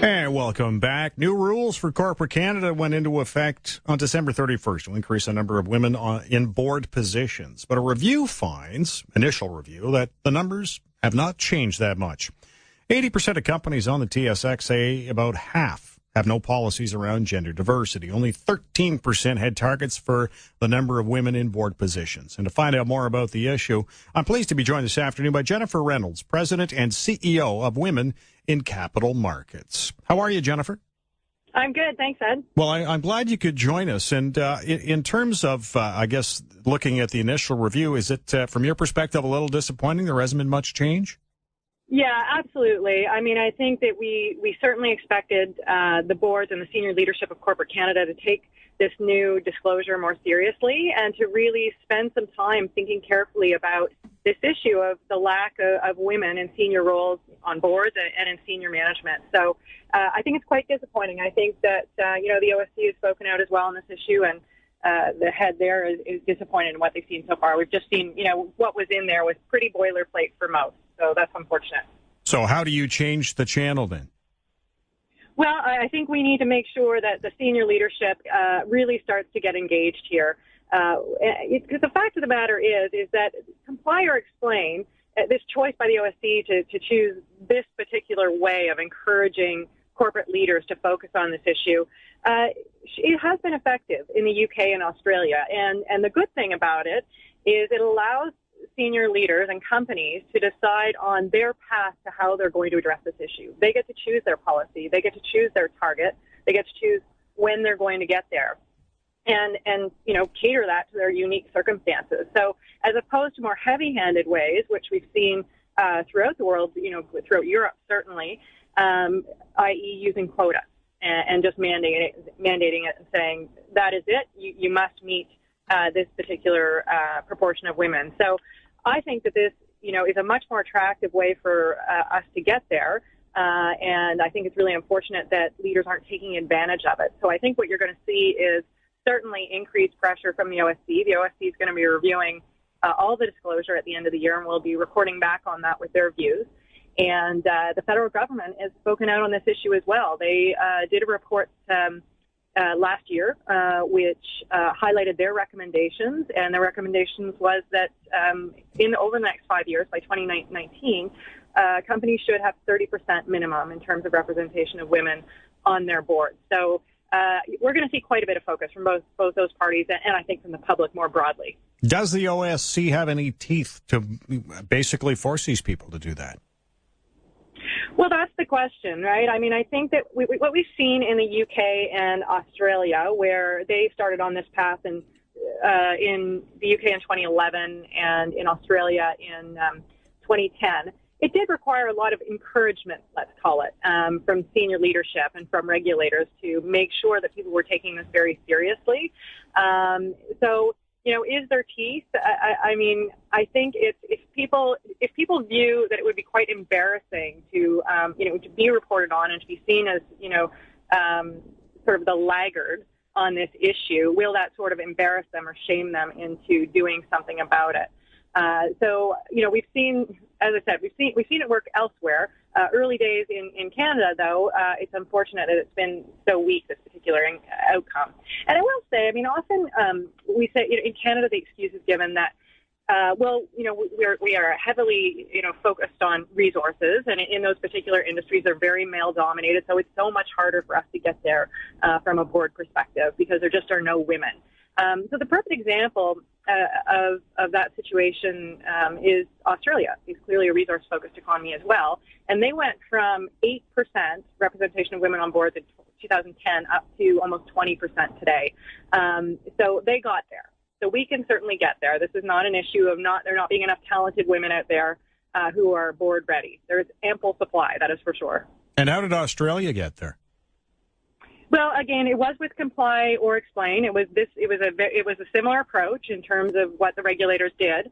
And welcome back. New rules for corporate Canada went into effect on December 31st to increase the number of women in board positions. But a review finds, initial review, that the numbers have not changed that much. 80% of companies on the TSX say about half have no policies around gender diversity. Only 13% had targets for the number of women in board positions. And to find out more about the issue, I'm pleased to be joined this afternoon by Jennifer Reynolds, President and CEO of Women in Capital Markets. How are you, Jennifer? I'm good. Thanks, Ed. Well, I'm glad you could join us. And in terms of, I guess, looking at the initial review, is it, from your perspective, a little disappointing? There hasn't been much change? Yeah, absolutely. I mean, I think that we certainly expected the boards and the senior leadership of corporate Canada to take this new disclosure more seriously and to really spend some time thinking carefully about this issue of the lack of women in senior roles on boards and in senior management. So I think it's quite disappointing. I think that, the OSC has spoken out as well on this issue, and the head there is disappointed in what they've seen so far. We've just seen, what was in there was pretty boilerplate for most. So that's unfortunate. So how do you change the channel then? Well, I think we need to make sure that the senior leadership really starts to get engaged here. Because the fact of the matter is that comply or explain, this choice by the OSC to choose this particular way of encouraging corporate leaders to focus on this issue, it has been effective in the UK and Australia. And the good thing about it is it allows senior leaders and companies to decide on their path to how they're going to address this issue. They get to choose their policy. They get to choose their target. They get to choose when they're going to get there and cater that to their unique circumstances. So as opposed to more heavy-handed ways, which we've seen throughout the world, throughout Europe certainly, i.e. using quota and just mandating it and saying, that is it, you must meet this particular proportion of women. So I think that this, is a much more attractive way for us to get there. And I think it's really unfortunate that leaders aren't taking advantage of it. So I think what you're going to see is certainly increased pressure from the OSC. The OSC is going to be reviewing all the disclosure at the end of the year, and we'll be reporting back on that with their views. And the federal government has spoken out on this issue as well. They did a report last year, which highlighted their recommendations, and the recommendations was that over the next 5 years, by 2019, companies should have 30% minimum in terms of representation of women on their boards. So we're going to see quite a bit of focus from both those parties, and I think from the public more broadly. Does the OSC have any teeth to basically force these people to do that? Well, that's the question, right? I mean, I think that what we've seen in the UK and Australia, where they started on this path in the UK in 2011 and in Australia in 2010, it did require a lot of encouragement, let's call it, from senior leadership and from regulators to make sure that people were taking this very seriously. So, is there teeth? I mean, I think if people view that it would be quite embarrassing to to be reported on and to be seen as sort of the laggard on this issue, will that sort of embarrass them or shame them into doing something about it? So we've seen, as I said, we've seen it work elsewhere. Early days in Canada, though, it's unfortunate that it's been so weak, this particular outcome. And I will say, I mean, often we say in Canada the excuse is given that, we are heavily focused on resources, and in those particular industries they're very male dominated, so it's so much harder for us to get there from a board perspective because there just are no women. So the perfect example of that situation is Australia. It's clearly a resource-focused economy as well. And they went from 8% representation of women on boards in 2010 up to almost 20% today. So they got there. So we can certainly get there. This is not an issue of there not being enough talented women out there who are board ready. There is ample supply, that is for sure. And how did Australia get there? Well, again, it was with comply or explain. It was a similar approach in terms of what the regulators did.